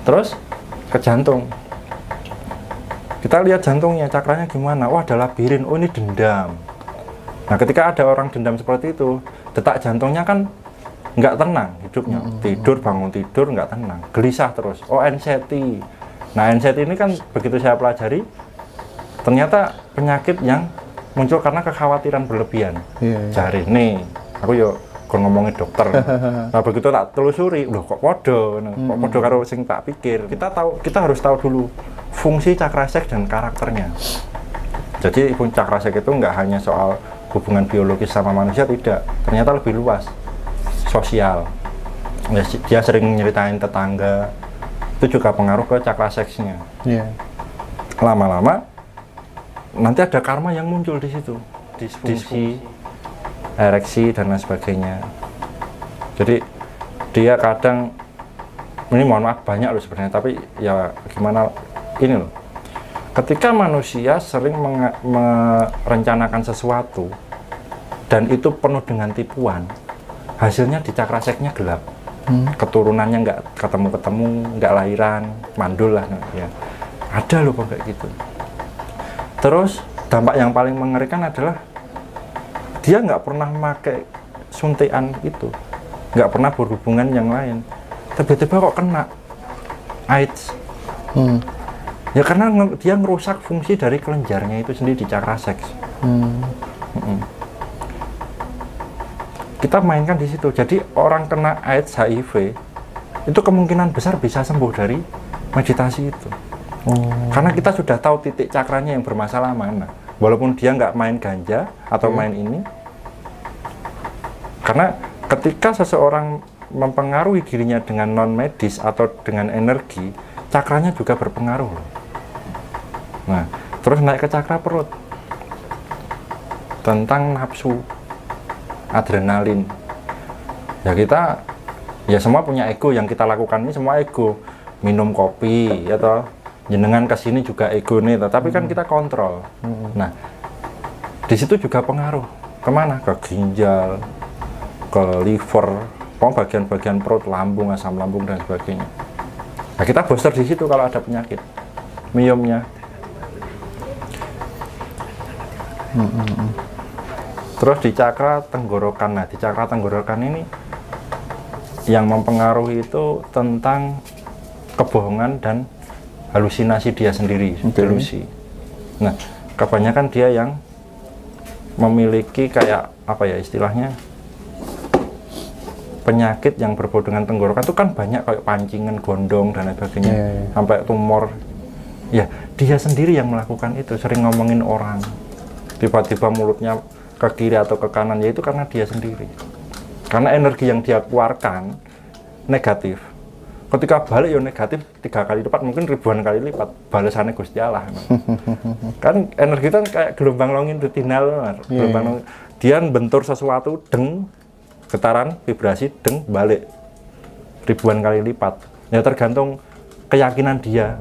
Terus ke jantung. Kita lihat jantungnya, cakranya gimana? Wah, ada labirin. Oh, ini dendam. Nah, ketika ada orang dendam seperti itu, detak jantungnya kan nggak tenang hidupnya. Tidur, bangun tidur, nggak tenang. Gelisah terus. Oh, anxiety. Nah, anxiety ini kan begitu saya pelajari, ternyata penyakit yang muncul karena kekhawatiran berlebihan. Jari, nih, aku yuk ngomongin dokter. Nah, begitu tak telusuri, loh kok podo? Kok podo karo sing tak pikir? Kita harus tahu dulu fungsi cakrasek dan karakternya. Jadi fungsi cakrasek itu nggak hanya soal hubungan biologis sama manusia, tidak. Ternyata lebih luas, sosial. Dia sering nyeritain tetangga, itu juga pengaruh ke cakraseksnya. Lama-lama nanti ada karma yang muncul di situ, disfungsi, ereksi dan lain sebagainya. Jadi dia kadang, ini mohon maaf banyak loh sebenarnya, tapi ya gimana ini loh, ketika manusia sering merencanakan sesuatu dan itu penuh dengan tipuan, hasilnya di cakraseknya gelap, keturunannya nggak ketemu-ketemu, nggak lahiran, mandul lah ya. Ada loh kayak gitu. Terus dampak yang paling mengerikan adalah dia nggak pernah pakai suntikan itu, nggak pernah berhubungan yang lain, tiba-tiba kok kena AIDS. Ya karena dia ngerusak fungsi dari kelenjarnya itu sendiri di cakraseks. Kita mainkan di situ. Jadi orang kena AIDS, HIV itu kemungkinan besar bisa sembuh dari meditasi itu. Karena kita sudah tahu titik cakranya yang bermasalah mana. Walaupun dia nggak main ganja atau main ini. Karena ketika seseorang mempengaruhi dirinya dengan non medis atau dengan energi, cakranya juga berpengaruh loh. Nah, terus naik ke cakra perut, tentang nafsu, adrenalin. Ya kita, ya semua punya ego, yang kita lakukan ini semua ego. Minum kopi, ya toh, jenengan kesini juga ego nih, tapi kan kita kontrol. Nah, di situ juga pengaruh kemana? Ke ginjal, ke liver, bagian-bagian perut, lambung, asam lambung dan sebagainya. Nah, kita booster di situ kalau ada penyakit myomnya. Terus di cakra tenggorokan. Nah, di cakra tenggorokan ini yang mempengaruhi itu tentang kebohongan dan halusinasi dia sendiri, delusi. Nah, kebanyakan dia yang memiliki kayak apa ya istilahnya, penyakit yang berbau dengan tenggorokan itu kan banyak, kayak pancingan, gondong dan lain sebagainya, sampai tumor. Ya, dia sendiri yang melakukan itu, sering ngomongin orang, tiba-tiba mulutnya ke kiri atau ke kanan, yaitu karena dia sendiri. Karena energi yang dia keluarkan negatif. Ketika balik ya negatif 3 kali lipat, mungkin ribuan kali lipat balasannya Gusti Allah. Kan energi kan kayak gelombang longitudinal, gelombang dia bentur sesuatu, deng, getaran, vibrasi, deng, balik ribuan kali lipat. Ya tergantung keyakinan dia.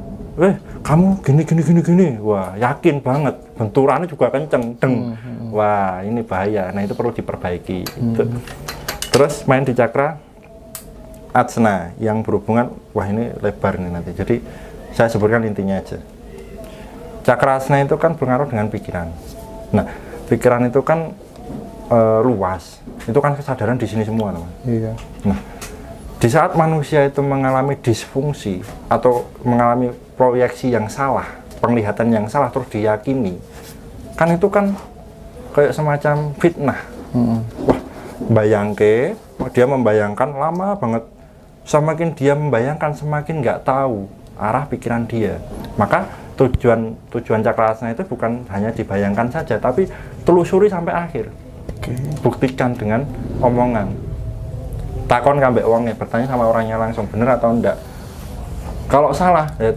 Kamu gini. Wah, yakin banget. Benturannya juga kenceng, deng. Wah, ini bahaya. Nah, itu perlu diperbaiki. Terus main di cakra Ajna yang berhubungan, wah ini lebar nih nanti. Jadi saya sebutkan intinya aja. Cakra Ajna itu kan berpengaruh dengan pikiran. Nah, pikiran itu kan luas. Itu kan kesadaran di sini semua, teman. Nah, di saat manusia itu mengalami disfungsi atau mengalami proyeksi yang salah, penglihatan yang salah terus diyakini, kan itu kan kayak semacam fitnah. Wah, bayangke, dia membayangkan lama banget. Semakin dia membayangkan, semakin nggak tahu arah pikiran dia. Maka tujuan cakra Ajna itu bukan hanya dibayangkan saja, tapi telusuri sampai akhir. Buktikan dengan omongan. Takon kambek wongnya, bertanya sama orangnya langsung, bener atau enggak. Kalau salah, ya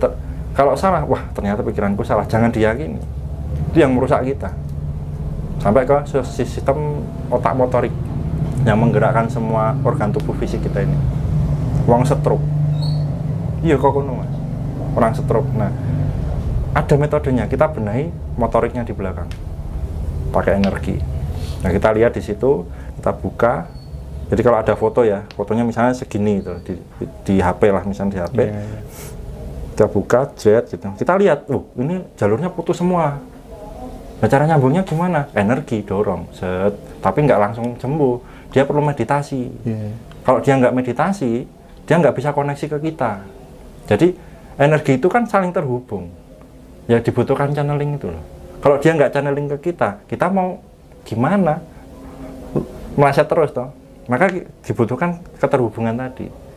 wah ternyata pikiranku salah, jangan diyakini. Itu yang merusak kita. Sampai ke sistem otak motorik yang menggerakkan semua organ tubuh fisik kita ini. Wong stroke. Iya kok kono, Mas. Orang stroke. Nah, ada metodenya, kita benahi motoriknya di belakang. Pakai energi. Nah, kita lihat di situ, kita buka. Jadi kalau ada foto ya, fotonya misalnya segini itu di HP lah, misalnya di HP. Kita buka jet gitu, kita lihat, ini jalurnya putus semua. Nah, cara nyambungnya gimana? Energi dorong, set, tapi nggak langsung sembuh. Dia perlu meditasi. Kalau dia nggak meditasi, dia nggak bisa koneksi ke kita. Jadi energi itu kan saling terhubung. Ya dibutuhkan channeling itu loh. Kalau dia nggak channeling ke kita mau gimana? Meleset terus toh. Maka dibutuhkan keterhubungan tadi.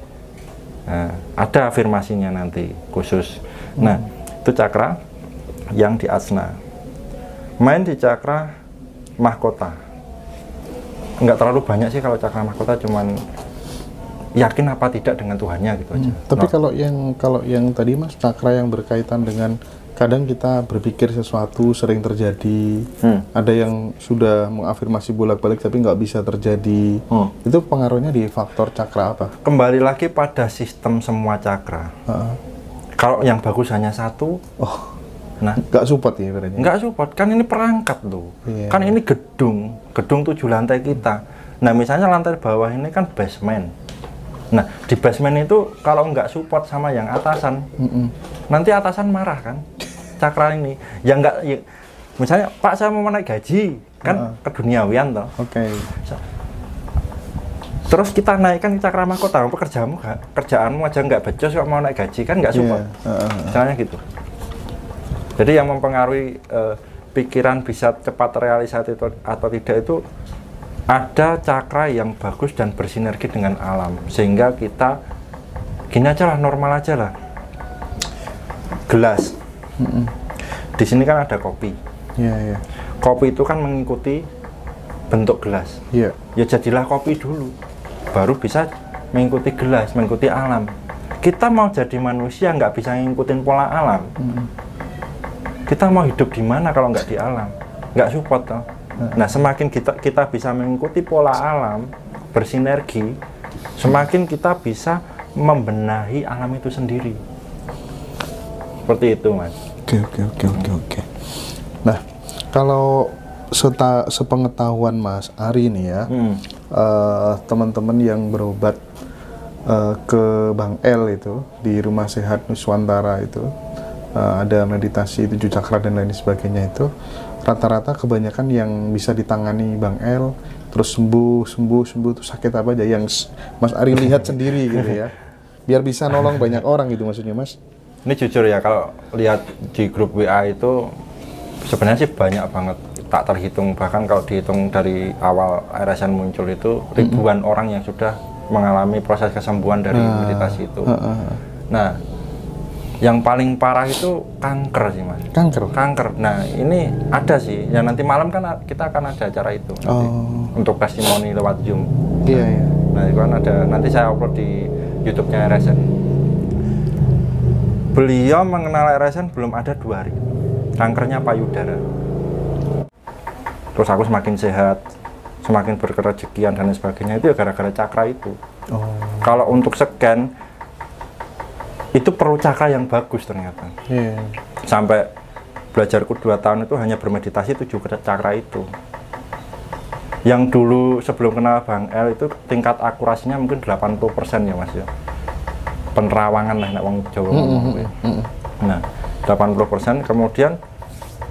Nah, ada afirmasinya nanti khusus. Nah, itu cakra yang di asna. Main di cakra mahkota. Nggak terlalu banyak sih kalau cakra mahkota, cuman yakin apa tidak dengan Tuhannya gitu aja. Tapi kalau yang tadi Mas, cakra yang berkaitan dengan kadang kita berpikir sesuatu sering terjadi, ada yang sudah mengafirmasi bolak-balik tapi nggak bisa terjadi. Itu pengaruhnya di faktor cakra apa? Kembali lagi pada sistem semua cakra. Kalau yang bagus hanya satu, nah nggak support ya berarti? Nggak support, kan ini perangkat loh. Kan ini gedung 7 lantai kita. Nah misalnya lantai bawah ini kan basement. Nah di basement itu kalau nggak support sama yang atasan, nanti atasan marah kan. Cakra ini yang nggak ya, misalnya Pak saya mau naik gaji kan keduniawian toh. Terus kita naikkan cakra mahkota, kerjaanmu aja nggak becus kok mau naik gaji, kan nggak support. Misalnya gitu. Jadi yang mempengaruhi pikiran bisa cepat terrealisasi atau tidak itu ada cakra yang bagus dan bersinergi dengan alam, sehingga kita gini aja lah, normal aja lah. Gelas. Di sini kan ada kopi. Kopi itu kan mengikuti bentuk gelas. Ya jadilah kopi dulu, baru bisa mengikuti gelas, mengikuti alam. Kita mau jadi manusia nggak bisa ngikutin pola alam. Kita mau hidup di mana kalau nggak di alam? Nggak support toh. Nah semakin kita bisa mengikuti pola alam, bersinergi, semakin kita bisa membenahi alam itu sendiri. Seperti itu Mas. Oke. Nah, kalau sepengetahuan Mas Ari nih ya, teman-teman yang berobat ke Bang El itu di Rumah Sehat Nuswantara itu, ada meditasi 7 cakra dan lain sebagainya itu, rata-rata kebanyakan yang bisa ditangani Bang El terus sembuh itu sakit apa aja yang Mas Ari lihat sendiri gitu ya, biar bisa nolong banyak orang gitu maksudnya Mas. Ini jujur ya, kalau lihat di grup WA itu sebenarnya sih banyak banget, tak terhitung, bahkan kalau dihitung dari awal RSN muncul itu ribuan orang yang sudah mengalami proses kesembuhan dari meditasi itu. Nah, yang paling parah itu kanker sih Mas. Kanker. Nah ini ada sih, ya nanti malam kan kita akan ada acara itu nanti, untuk testimoni lewat Zoom. Nah itu kan ada, nanti saya upload di YouTube-nya RSN. Beliau mengenal RSN belum ada 2 hari, kankernya payudara. Terus aku semakin sehat, semakin berkerezekian dan sebagainya, itu ya gara-gara cakra itu. Kalau untuk scan itu perlu cakra yang bagus ternyata. Sampai belajarku 2 tahun itu hanya bermeditasi 7 cakra itu. Yang dulu sebelum kenal Bang El itu tingkat akurasinya mungkin 80% ya Mas ya. Penerawangan lah nek wong Jawa ngomong. Nah, 80%. Kemudian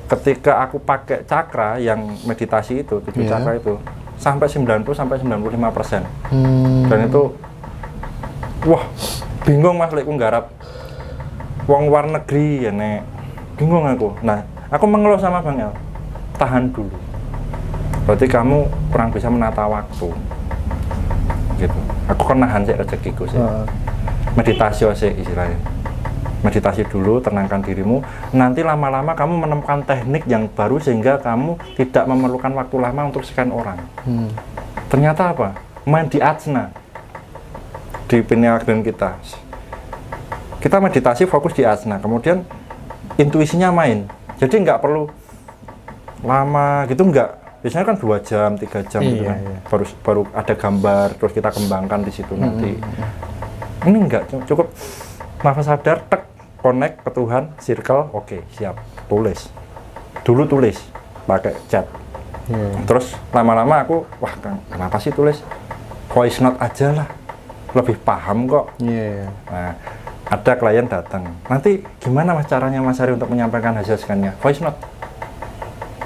ketika aku pakai cakra yang meditasi itu, 7 cakra itu, sampai 90-95%. Dan itu wah, bingung Mas lek ku nggarap wong luar negeri ya nek. Bingung aku. Nah, aku mengeluh sama Bang El. Tahan dulu. Berarti kamu kurang bisa menata waktu. Gitu. Aku kan nahan sih rezekiku sih. Meditasi sih istilahnya. Meditasi dulu, tenangkan dirimu. Nanti lama-lama kamu menemukan teknik yang baru sehingga kamu tidak memerlukan waktu lama untuk sekian orang. Ternyata apa? Main di asana. Di pineal gland kita. Kita meditasi fokus di asana, kemudian intuisinya main. Jadi nggak perlu lama gitu, nggak. Biasanya kan 2 jam, 3 jam gitu kan. Baru ada gambar, terus kita kembangkan di situ nanti. Ini enggak, cukup nafas sadar, tek, connect ke Tuhan, circle, oke, siap, tulis. Dulu tulis, pakai chat. Terus lama-lama aku, wah kenapa sih tulis? Voice note aja lah, lebih paham kok. Nah, ada klien datang, nanti gimana mas caranya Mas Ari untuk menyampaikan hasil scan-nya? Voice note.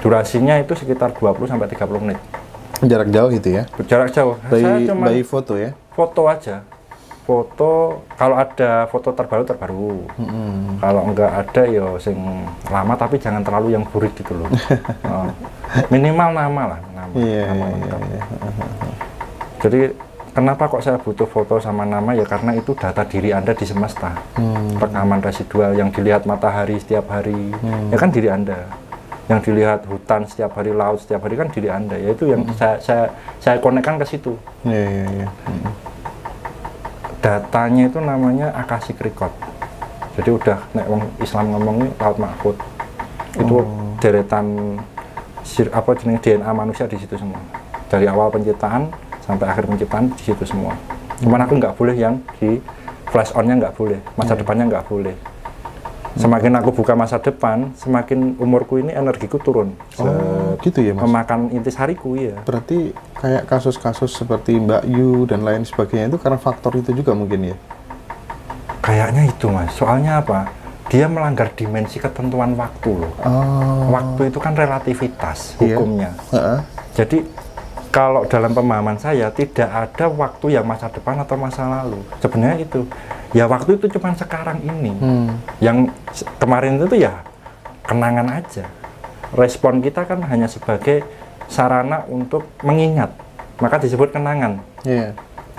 Durasinya itu sekitar 20-30 menit. Jarak jauh itu ya? Jarak jauh. Saya cuma by foto ya? Foto aja. Foto, kalau ada foto terbaru. Kalau enggak ada ya sing lama, tapi jangan terlalu yang burik gitu loh. Minimal nama lah, nama lengkap. Jadi kenapa kok saya butuh foto sama nama ya, karena itu data diri Anda di semesta. Rekaman residual yang dilihat matahari setiap hari, ya kan diri Anda. Yang dilihat hutan setiap hari, laut setiap hari kan diri Anda. Ya itu yang saya konekkan ke situ. Datanya itu namanya akashic record. Jadi udah nek wong Islam ngomongnya laut mahfud. Itu deretan apa jenis DNA manusia di situ semua. Dari awal penciptaan sampai akhir penciptaan di situ semua. Cuman aku nggak boleh yang di flash on-nya, nggak boleh, masa depannya nggak boleh. Semakin aku buka masa depan, semakin umurku ini energiku turun. Gitu ya mas? Memakan intisariku ya. Berarti kayak kasus-kasus seperti Mbak Yu dan lain sebagainya itu karena faktor itu juga mungkin ya? Kayaknya itu mas, soalnya apa? Dia melanggar dimensi ketentuan waktu loh. Waktu itu kan relativitas hukumnya. Jadi kalau dalam pemahaman saya tidak ada waktu yang masa depan atau masa lalu. Sebenarnya itu, ya waktu itu cuma sekarang ini. Yang kemarin itu ya kenangan aja. Respon kita kan hanya sebagai sarana untuk mengingat, maka disebut kenangan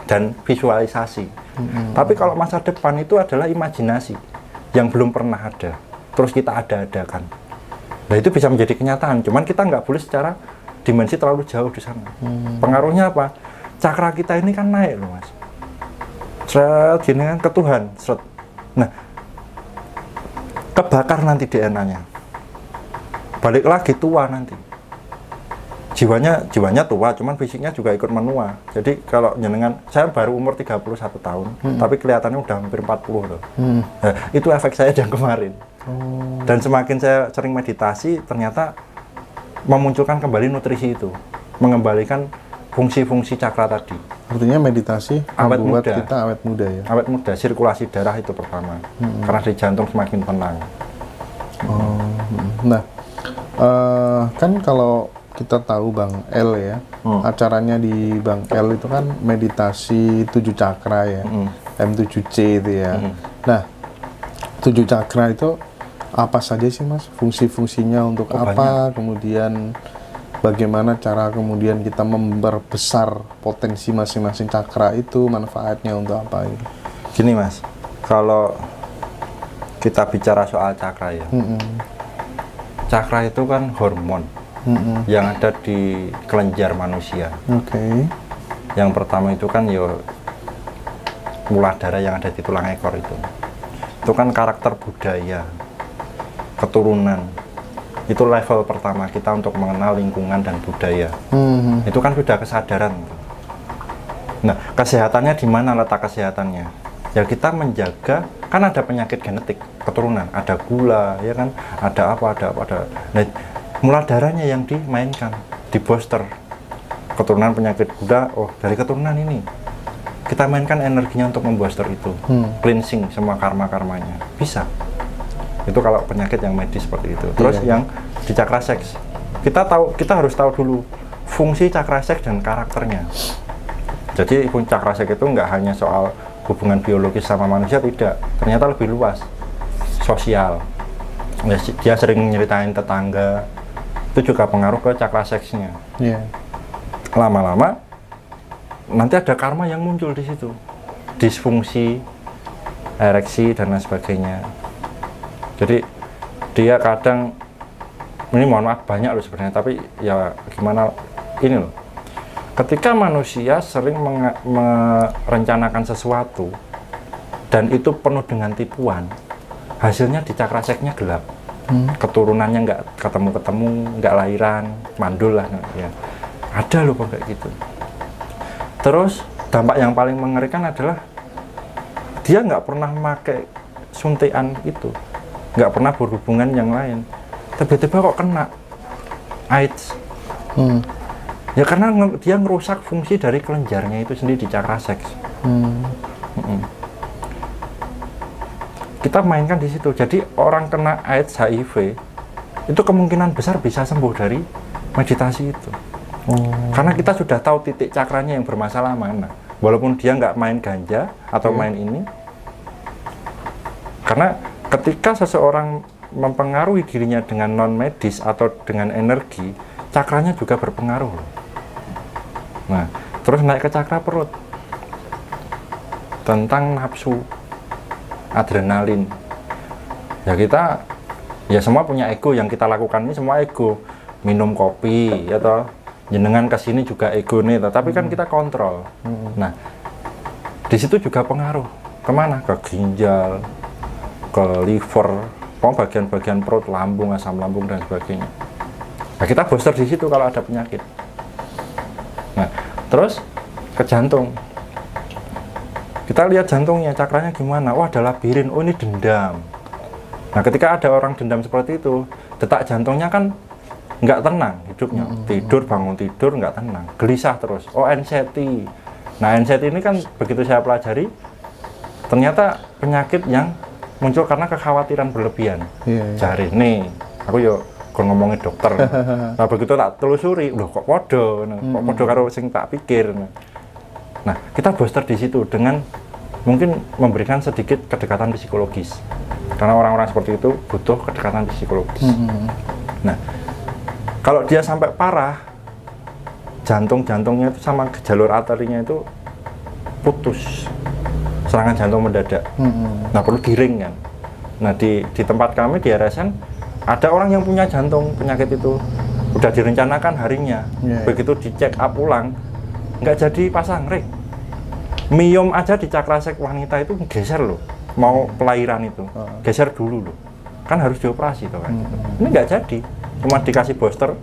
dan visualisasi. Tapi kalau masa depan itu adalah imajinasi yang belum pernah ada, terus kita ada-adakan. Nah itu bisa menjadi kenyataan, cuman kita nggak boleh secara dimensi terlalu jauh di sana. Pengaruhnya apa? Cakra kita ini kan naik loh mas. Seret gini kan ke Tuhan. Seret. Nah, kebakar nanti DNA-nya. Balik lagi tua nanti. Jiwanya tua, cuman fisiknya juga ikut menua. Jadi kalau jenengan, saya baru umur 31 tahun, tapi kelihatannya udah hampir 40 loh. Nah, itu efek saya yang kemarin. Dan semakin saya sering meditasi, ternyata memunculkan kembali nutrisi itu, mengembalikan fungsi-fungsi cakra tadi. Artinya meditasi awet membuat muda. kita awet muda ya? Awet muda, sirkulasi darah itu pertama, karena di jantung semakin tenang. Nah, kan kalau kita tahu Bang L ya, acaranya di Bang L itu kan meditasi 7 cakra ya, M7C itu ya. Nah, 7 cakra itu apa saja sih mas fungsi-fungsinya untuk apa, banyak. Kemudian bagaimana cara kemudian kita memperbesar potensi masing-masing cakra itu, manfaatnya untuk apa gitu. Gini mas, kalau kita bicara soal cakra ya, cakra itu kan hormon yang ada di kelenjar manusia. Yang pertama itu kan yo muladhara yang ada di tulang ekor itu kan karakter budaya, keturunan. Itu level pertama kita untuk mengenal lingkungan dan budaya. Itu kan sudah kesadaran. Nah, kesehatannya di mana letak kesehatannya? Ya kita menjaga, kan ada penyakit genetik keturunan, ada gula, ya kan, ada apa. Nah, muladharanya yang dimainkan, di booster. Keturunan penyakit gula, oh dari keturunan ini. Kita mainkan energinya untuk membooster itu, cleansing semua karma-karmanya. Bisa. Itu kalau penyakit yang medis seperti itu. Terus yang di cakra seks, kita harus tahu dulu fungsi cakra seks dan karakternya. Jadi fungsi cakra seks itu nggak hanya soal hubungan biologis sama manusia, tidak. Ternyata lebih luas, sosial. Dia sering nyeritain tetangga, itu juga pengaruh ke cakra seksnya. Lama-lama nanti ada karma yang muncul di situ, disfungsi, ereksi dan lain sebagainya. Jadi dia kadang, ini mohon maaf banyak loh sebenarnya, tapi ya gimana ini loh, ketika manusia sering merencanakan sesuatu dan itu penuh dengan tipuan, hasilnya di cakra seksnya gelap, keturunannya nggak ketemu, nggak lahiran, mandul lah ya. Ada loh kayak gitu. Terus dampak yang paling mengerikan adalah dia nggak pernah pakai suntikan itu, nggak pernah berhubungan yang lain, tiba-tiba kok kena AIDS. Ya karena dia ngerusak fungsi dari kelenjarnya itu sendiri di cakra seks. kita mainkan di situ. Jadi orang kena AIDS HIV itu kemungkinan besar bisa sembuh dari meditasi itu. Karena kita sudah tahu titik cakranya yang bermasalah mana. Walaupun dia nggak main ganja atau main ini, karena ketika seseorang mempengaruhi dirinya dengan non medis atau dengan energi, cakranya juga berpengaruh. Nah, terus naik ke cakra perut, tentang nafsu, adrenalin. Ya kita, ya semua punya ego, yang kita lakukan ini semua ego. Minum kopi, atau jenengan kesini juga ego nih, tapi kan kita kontrol. Nah, di situ juga pengaruh. Kemana? Ke ginjal, ke liver, bagian-bagian perut, lambung, asam lambung dan sebagainya. Nah, kita booster di situ kalau ada penyakit. Nah, terus ke jantung. Kita lihat jantungnya, cakranya gimana? Oh, ada labirin. Oh, ini dendam. Nah, ketika ada orang dendam seperti itu, detak jantungnya kan nggak tenang hidupnya. Tidur, bangun tidur, nggak tenang. Gelisah terus. Oh, anxiety. Nah, anxiety ini kan begitu saya pelajari, ternyata penyakit yang muncul karena kekhawatiran berlebihan. Jari nih, aku yo ngomongin dokter. Nah, begitu tak telusuri, loh kok podo, kok podo karo sing tak pikir. Nah, kita booster di situ dengan mungkin memberikan sedikit kedekatan psikologis. Karena orang-orang seperti itu butuh kedekatan psikologis. Nah, kalau dia sampai parah, jantung-jantungnya itu sama jalur arterinya itu putus. Serangan jantung mendadak. Nah, perlu diring kan. Nah, di tempat kami di RSN ada orang yang punya jantung penyakit itu udah direncanakan harinya. Begitu dicek up ulang, nggak jadi pasang ring. Miom aja di cakra seks wanita itu geser loh, mau pelahiran itu geser dulu loh, kan harus dioperasi tuh kan. Ini nggak jadi, cuma dikasih booster,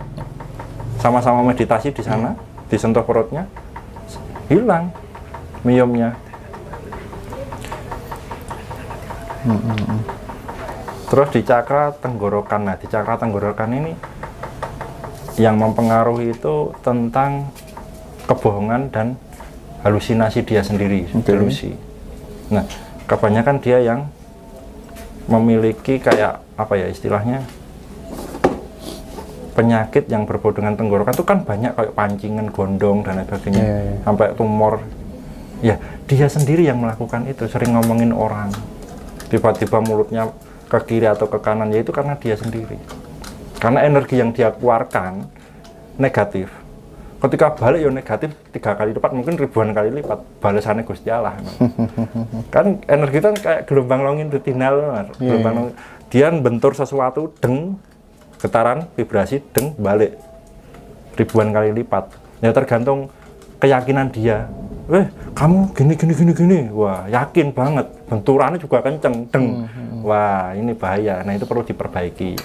sama-sama meditasi di sana, disentuh perutnya, hilang miomnya. Terus di cakra tenggorokan. Nah, di cakra tenggorokan ini yang mempengaruhi itu tentang kebohongan dan halusinasi dia sendiri, delusi. Nah, kebanyakan dia yang memiliki kayak apa ya istilahnya, penyakit yang berbau dengan tenggorokan itu kan banyak, kayak pancingan, gondong dan lain sebagainya, sampai tumor. Ya, dia sendiri yang melakukan itu, sering ngomongin orang, tiba-tiba mulutnya ke kiri atau ke kanan, yaitu karena dia sendiri. Karena energi yang dia keluarkan negatif. Ketika balik ya negatif 3 kali lipat, mungkin ribuan kali lipat balasannya Gusti Allah. Kan energi itu kayak gelombang longitudinal, gelombang dia bentur sesuatu, deng, getaran, vibrasi, deng, balik ribuan kali lipat. Ya tergantung keyakinan dia. Kamu gini. Wah, yakin banget. Benturannya juga kenceng, deng. Wah, ini bahaya. Nah, itu perlu diperbaiki.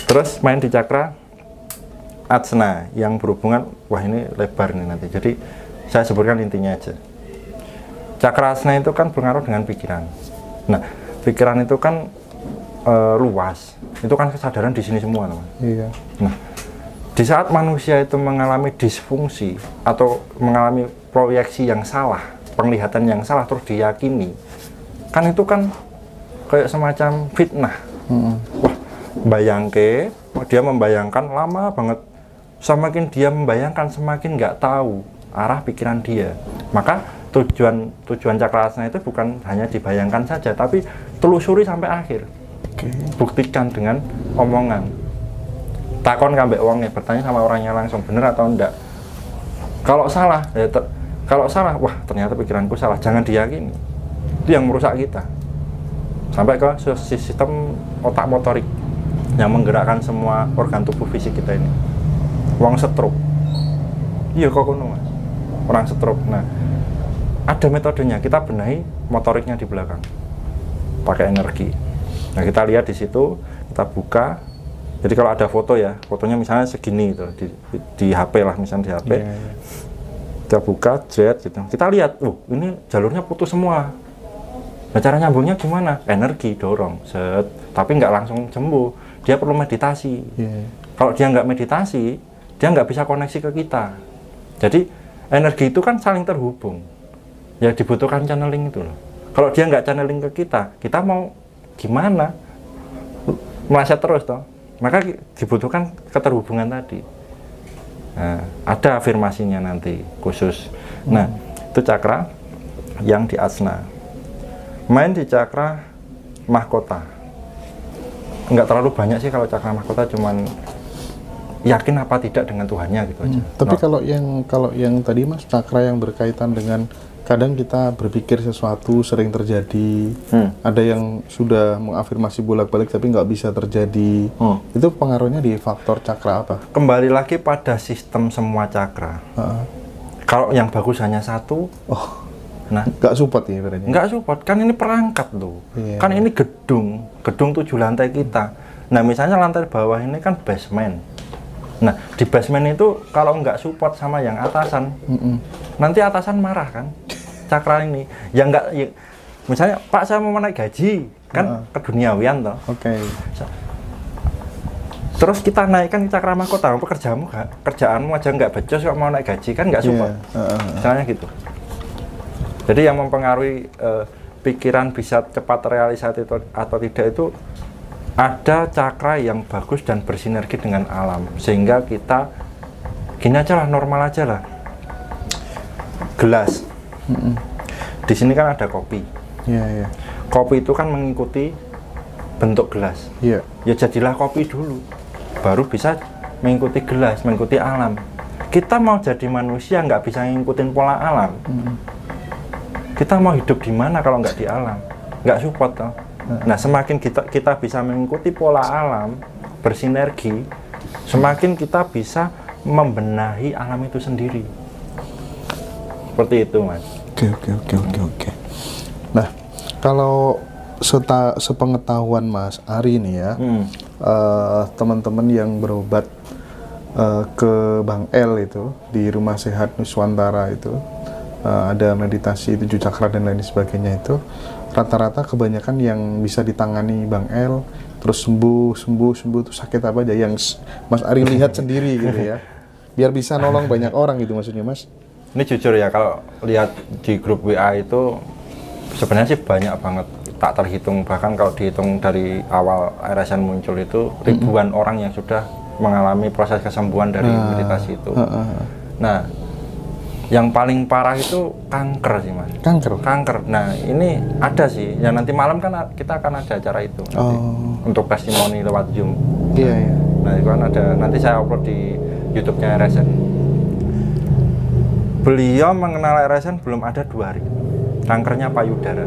Terus main di cakra Ajna yang berhubungan, wah ini lebar nih nanti. Jadi saya sebutkan intinya aja. Cakra Ajna itu kan berpengaruh dengan pikiran. Nah, pikiran itu kan luas. Itu kan kesadaran di sini semua, teman. Iya. Nah, di saat manusia itu mengalami disfungsi atau mengalami proyeksi yang salah, penglihatan yang salah terus diyakini, kan itu kan kayak semacam fitnah. Wah, bayangke, dia membayangkan lama banget. Semakin dia membayangkan, semakin nggak tahu arah pikiran dia. Maka tujuan cakra Ajna itu bukan hanya dibayangkan saja, tapi telusuri sampai akhir. Buktikan dengan omongan. Takon kambek wongnya, bertanya sama orangnya langsung, bener atau enggak. Kalau salah, wah ternyata pikiranku salah, jangan diyakini. Itu yang merusak kita. Sampai ke sistem otak motorik yang menggerakkan semua organ tubuh fisik kita ini. Wong stroke. Iya kok kono, Mas. Orang stroke. Nah, ada metodenya, kita benahi motoriknya di belakang. Pakai energi. Nah, kita lihat di situ, kita buka. Jadi kalau ada foto ya, fotonya misalnya segini itu di HP lah, misalnya di HP. Kita buka, jet gitu. Kita lihat, ini jalurnya putus semua. Nah, cara nyambungnya gimana? Energi dorong, set. Tapi nggak langsung sembuh. Dia perlu meditasi. Kalau dia nggak meditasi, dia nggak bisa koneksi ke kita. Jadi energi itu kan saling terhubung. Ya dibutuhkan channeling itu loh. Kalau dia nggak channeling ke kita mau gimana? Meleset terus toh. Maka dibutuhkan keterhubungan tadi. Nah, ada afirmasinya nanti khusus. Nah, itu cakra yang di asna. Main di cakra mahkota. Nggak terlalu banyak sih kalau cakra mahkota, cuman yakin apa tidak dengan Tuhannya gitu aja. Tapi kalau yang tadi Mas, cakra yang berkaitan dengan kadang kita berpikir sesuatu sering terjadi, ada yang sudah mengafirmasi bolak-balik tapi nggak bisa terjadi. Itu pengaruhnya di faktor cakra apa? Kembali lagi pada sistem semua cakra. Kalau yang bagus hanya satu, nah nggak support ya berarti? Nggak support, kan ini perangkat loh. Kan ini gedung 7 lantai kita. Nah misalnya lantai bawah ini kan basement. Nah di basement itu kalau nggak support sama yang atasan, nanti atasan marah kan. Cakra ini yang enggak ya, misalnya Pak saya mau naik gaji kan keduniawian toh. Terus kita naikkan cakra mahkota, kerjaanmu aja nggak becus kok mau naik gaji kan nggak support. Misalnya gitu. Jadi yang mempengaruhi pikiran bisa cepat terrealisasi atau tidak itu ada cakra yang bagus dan bersinergi dengan alam, sehingga kita gini aja lah, normal aja lah. Gelas. Di sini kan ada kopi. Kopi itu kan mengikuti bentuk gelas. Ya jadilah kopi dulu, baru bisa mengikuti gelas, mengikuti alam. Kita mau jadi manusia nggak bisa ngikutin pola alam. Kita mau hidup di mana kalau nggak di alam? Nggak support toh. Nah semakin kita bisa mengikuti pola alam, bersinergi, semakin kita bisa membenahi alam itu sendiri. Seperti itu Mas. Oke. Nah, kalau sepengetahuan Mas Ari nih ya, teman-teman yang berobat ke Bang El itu di Rumah Sehat Nuswantara itu, ada meditasi 7 cakra dan lain sebagainya itu, rata-rata kebanyakan yang bisa ditangani Bang El terus sembuh tuh sakit apa aja yang Mas Ari lihat sendiri gitu ya, biar bisa nolong banyak orang gitu maksudnya Mas. Ini jujur ya, kalau lihat di grup WA itu sebenarnya sih banyak banget, tak terhitung, bahkan kalau dihitung dari awal RSN muncul itu ribuan orang yang sudah mengalami proses kesembuhan dari meditasi itu. Nah, yang paling parah itu kanker sih Mas. Kanker. Nah ini ada sih, ya nanti malam kan kita akan ada acara itu nanti, untuk testimoni lewat Zoom. Nah itu kan ada, nanti saya upload di YouTube-nya RSN. Beliau mengenal RSN belum ada 2 hari, kankernya payudara.